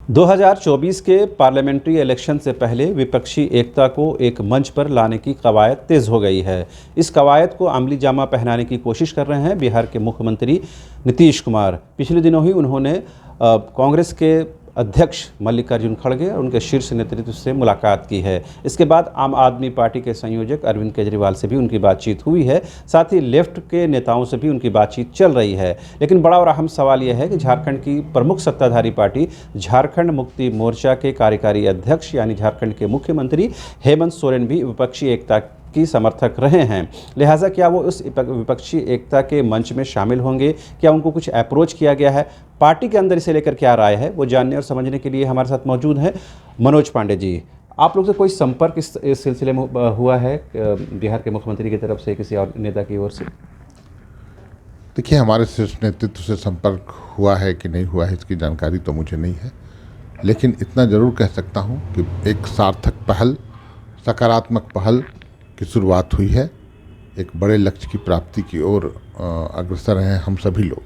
2024 के parliamentary election से पहले विपक्षी एकता को एक मंच पर लाने की कवायद तेज हो गई है। इस कवायद को अमली जामा पहनाने की कोशिश कर रहे हैं बिहार के मुख्यमंत्री नीतीश कुमार। पिछले दिनों ही उन्होंने कांग्रेस के अध्यक्ष मल्लिकार्जुन खड़गे और उनके शीर्ष नेतृत्व से मुलाकात की है। इसके बाद आम आदमी पार्टी के संयोजक अरविंद केजरीवाल से भी उनकी बातचीत हुई है। साथ ही लेफ्ट के नेताओं से भी उनकी बातचीत चल रही है। लेकिन बड़ा और अहम सवाल यह है कि झारखंड की प्रमुख सत्ताधारी पार्टी झारखंड मुक्ति मोर्चा के कार्यकारी अध्यक्ष यानी झारखंड के मुख्यमंत्री हेमंत सोरेन भी विपक्षी एकता की समर्थक रहे हैं। लिहाजा क्या वो उस विपक्षी एकता के मंच में शामिल होंगे? क्या उनको कुछ अप्रोच किया गया है? पार्टी के अंदर इसे लेकर क्या राय है, वो जानने और समझने के लिए हमारे साथ मौजूद हैं मनोज पांडे जी। आप लोग से कोई संपर्क इस सिलसिले में हुआ है बिहार के मुख्यमंत्री की तरफ से, किसी और नेता की ओर से? देखिए, हमारे शीर्ष नेतृत्व से संपर्क हुआ है कि नहीं हुआ है इसकी जानकारी तो मुझे नहीं है, लेकिन इतना ज़रूर कह सकता हूँ कि एक सार्थक पहल, सकारात्मक पहल की शुरुआत हुई है। एक बड़े लक्ष्य की प्राप्ति की ओर अग्रसर हैं हम सभी लोग,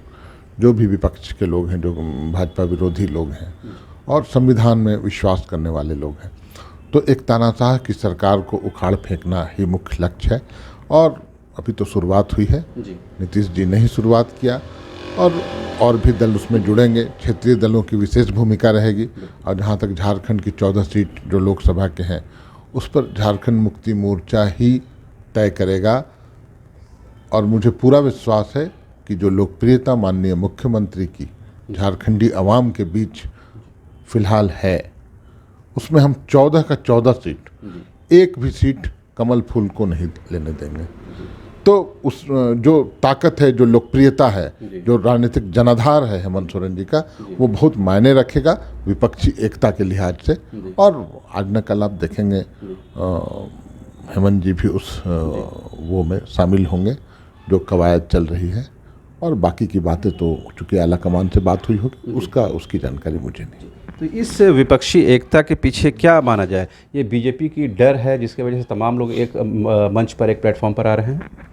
जो भी विपक्ष के लोग हैं, जो भाजपा विरोधी लोग हैं और संविधान में विश्वास करने वाले लोग हैं। तो एक तानाशाह की सरकार को उखाड़ फेंकना ही मुख्य लक्ष्य है और अभी तो शुरुआत हुई है। नीतीश जी ने ही शुरुआत किया और भी दल उसमें जुड़ेंगे। क्षेत्रीय दलों की विशेष भूमिका रहेगी और जहाँ तक झारखंड की 14 सीट जो लोकसभा के हैं उस पर झारखंड मुक्ति मोर्चा ही तय करेगा। और मुझे पूरा विश्वास है कि जो लोकप्रियता माननीय मुख्यमंत्री की झारखंडी अवाम के बीच फिलहाल है, उसमें हम 14 का 14 सीट, एक भी सीट कमल फूल को नहीं लेने देंगे। तो उस जो ताकत है, जो लोकप्रियता है, जो राजनीतिक जनाधार है हेमंत सोरेन जी का, वो बहुत मायने रखेगा विपक्षी एकता के लिहाज से। और आज न कल आप देखेंगे हेमंत जी भी उस वो में शामिल होंगे जो कवायद चल रही है। और बाकी की बातें तो चूँकि आला कमान से बात हुई होगी, उसकी जानकारी मुझे नहीं। तो इस विपक्षी एकता के पीछे क्या माना जाए? ये बीजेपी की डर है जिसकी वजह से तमाम लोग एक मंच पर, एक प्लेटफॉर्म पर आ रहे हैं?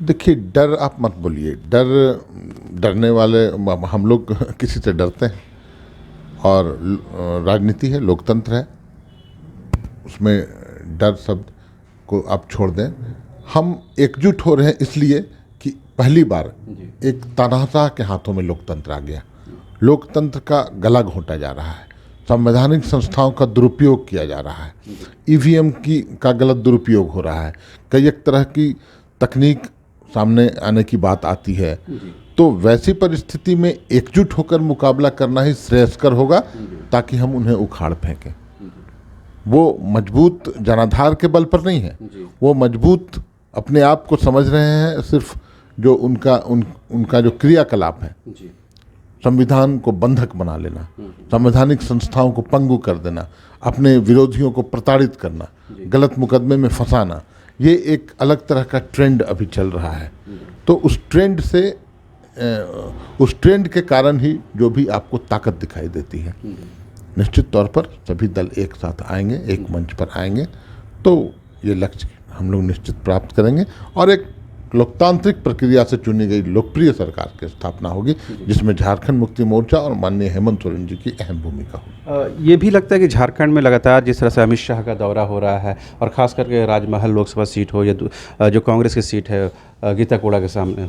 देखिए, डर आप मत बोलिए। डरने वाले हम लोग किसी से डरते हैं? और राजनीति है, लोकतंत्र है, उसमें डर शब्द को आप छोड़ दें। हम एकजुट हो रहे हैं इसलिए कि पहली बार एक तानाशाह के हाथों में लोकतंत्र आ गया। लोकतंत्र का गला घोंटा जा रहा है, संवैधानिक संस्थाओं का दुरुपयोग किया जा रहा है, ईवीएम का गलत दुरुपयोग हो रहा है, कई एक तरह की तकनीक सामने आने की बात आती है। तो वैसी परिस्थिति में एकजुट होकर मुकाबला करना ही श्रेयस्कर होगा ताकि हम उन्हें उखाड़ फेंकें। वो मजबूत जनाधार के बल पर नहीं है, वो मजबूत अपने आप को समझ रहे हैं। सिर्फ जो उनका जो क्रियाकलाप है, संविधान को बंधक बना लेना, संवैधानिक संस्थाओं को पंगु कर देना, अपने विरोधियों को प्रताड़ित करना, गलत मुकदमे में फंसाना, ये एक अलग तरह का ट्रेंड अभी चल रहा है। तो उस ट्रेंड के कारण ही जो भी आपको ताकत दिखाई देती है, निश्चित तौर पर सभी दल एक साथ आएंगे, एक मंच पर आएंगे, तो ये लक्ष्य हम लोग निश्चित प्राप्त करेंगे और एक लोकतांत्रिक प्रक्रिया से चुनी गई लोकप्रिय सरकार की स्थापना होगी जिसमें झारखंड मुक्ति मोर्चा और माननीय हेमंत सोरेन जी की अहम भूमिका होगी। ये भी लगता है कि झारखंड में लगातार जिस तरह से अमित शाह का दौरा हो रहा है और ख़ास करके राजमहल लोकसभा सीट हो या जो कांग्रेस की सीट है गीताकोड़ा के सामने,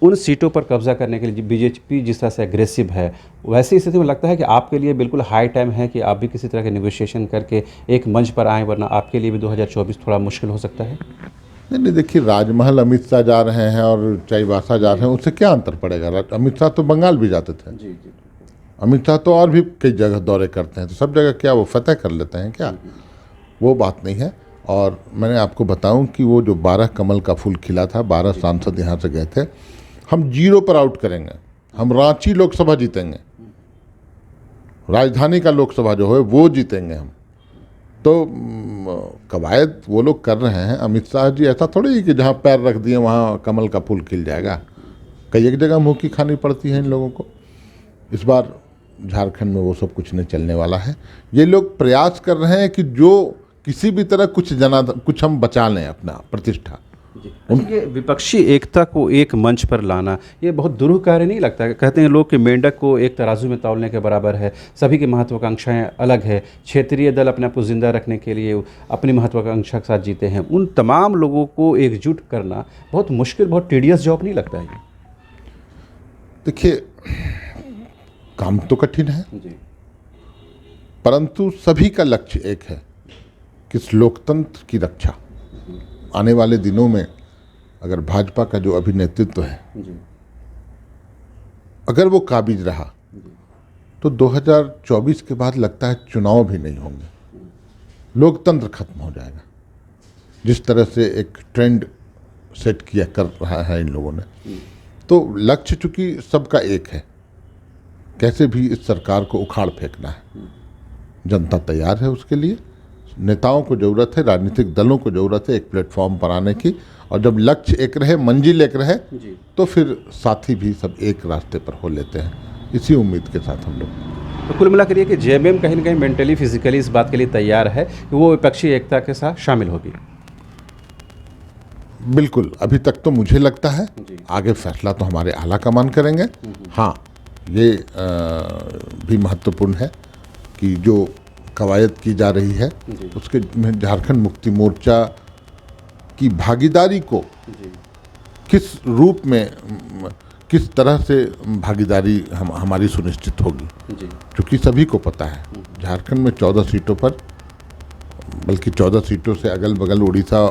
उन सीटों पर कब्जा करने के लिए बीजेपी जिस तरह से एग्रेसिव है, वैसी स्थिति में लगता है कि आपके लिए बिल्कुल हाई टाइम है कि आप भी किसी तरह के नेगोशिएशन करके एक मंच पर आएँ, वरना आपके लिए भी 2024 थोड़ा मुश्किल हो सकता है। नहीं, देखिए, राजमहल अमित शाह जा रहे हैं और चाईबासा जा रहे हैं, उससे क्या अंतर पड़ेगा? अमित शाह तो बंगाल भी जाते थे। अमित शाह तो और भी कई जगह दौरे करते हैं, तो सब जगह क्या वो फतेह कर लेते हैं क्या? वो बात नहीं है। और मैंने आपको बताऊं कि वो जो 12 कमल का फूल खिला था, 12 सांसद यहाँ से गए थे, हम 0 पर आउट करेंगे। हम रांची लोकसभा जीतेंगे, राजधानी का लोकसभा जो है वो जीतेंगे हम। तो कवायद वो लोग कर रहे हैं। अमित शाह जी ऐसा थोड़ी ही कि जहाँ पैर रख दिए वहाँ कमल का फूल खिल जाएगा। कई एक जगह मुँह की खानी पड़ती है इन लोगों को। इस बार झारखंड में वो सब कुछ नहीं चलने वाला है। ये लोग प्रयास कर रहे हैं कि जो किसी भी तरह कुछ हम बचा लें अपना प्रतिष्ठा, अच्छा, ये विपक्षी एकता को एक मंच पर लाना ये बहुत दुरूह कार्य नहीं लगता? कहते हैं लोग कि मेंढक को एक तराजू में तौलने के बराबर है, सभी की महत्वाकांक्षाएं अलग है, क्षेत्रीय दल अपने आप को जिंदा रखने के लिए अपनी महत्वाकांक्षा के साथ जीते हैं, उन तमाम लोगों को एकजुट करना बहुत मुश्किल, बहुत टीडियस जॉब नहीं लगता है ये? देखिए, काम तो कठिन है, जी परंतु सभी का लक्ष्य एक है कि इस लोकतंत्र की रक्षा। आने वाले दिनों में अगर भाजपा का जो अभी नेतृत्व है, जी अगर वो काबिज रहा तो 2024 के बाद लगता है चुनाव भी नहीं होंगे, लोकतंत्र खत्म हो जाएगा। जिस तरह से एक ट्रेंड सेट किया कर रहा है इन लोगों ने, तो लक्ष्य चूंकि सबका एक है, कैसे भी इस सरकार को उखाड़ फेंकना है। जनता तैयार है उसके लिए, नेताओं को ज़रूरत है, राजनीतिक दलों को ज़रूरत है एक प्लेटफॉर्म पर आने की, और जब लक्ष्य एक रहे, मंजिल एक रहे, तो फिर साथी भी सब एक रास्ते पर हो लेते हैं। इसी उम्मीद के साथ हम लोग, तो कुल मिलाकर ये कि जेएमएम कहीं ना कहीं मेंटली फिजिकली इस बात के लिए तैयार है कि वो विपक्षी एकता के साथ शामिल होगी। बिल्कुल, अभी तक तो मुझे लगता है, जी। आगे फैसला तो हमारे आला कमान करेंगे। हाँ, ये भी महत्वपूर्ण है कि जो कवायद की जा रही है उसके में झारखंड मुक्ति मोर्चा की भागीदारी को किस रूप में, किस तरह से भागीदारी हमारी सुनिश्चित होगी, क्योंकि सभी को पता है झारखंड में 14 सीटों पर, बल्कि 14 सीटों से अगल बगल उड़ीसा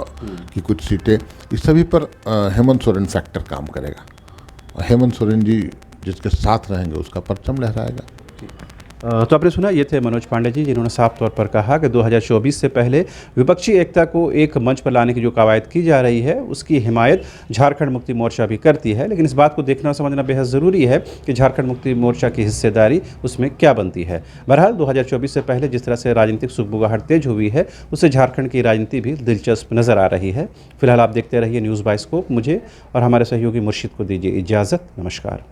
की कुछ सीटें, इस सभी पर हेमंत सोरेन फैक्टर काम करेगा, और हेमंत सोरेन जी जिसके साथ रहेंगे उसका परचम लहराएगा। तो आपने सुना, ये थे मनोज पांडे जी, जिन्होंने साफ तौर पर कहा कि 2024 से पहले विपक्षी एकता को एक मंच पर लाने की जो कवायद की जा रही है उसकी हिमायत झारखंड मुक्ति मोर्चा भी करती है, लेकिन इस बात को देखना समझना बेहद ज़रूरी है कि झारखंड मुक्ति मोर्चा की हिस्सेदारी उसमें क्या बनती है। बहरहाल 2024 से पहले जिस तरह से राजनीतिक सुगबुगाहट तेज हुई है, उससे झारखंड की राजनीति भी दिलचस्प नज़र आ रही है। फिलहाल आप देखते रहिए न्यूज़ बाइस्कोप। मुझे और हमारे सहयोगी मुर्शिद को दीजिए इजाज़त। नमस्कार।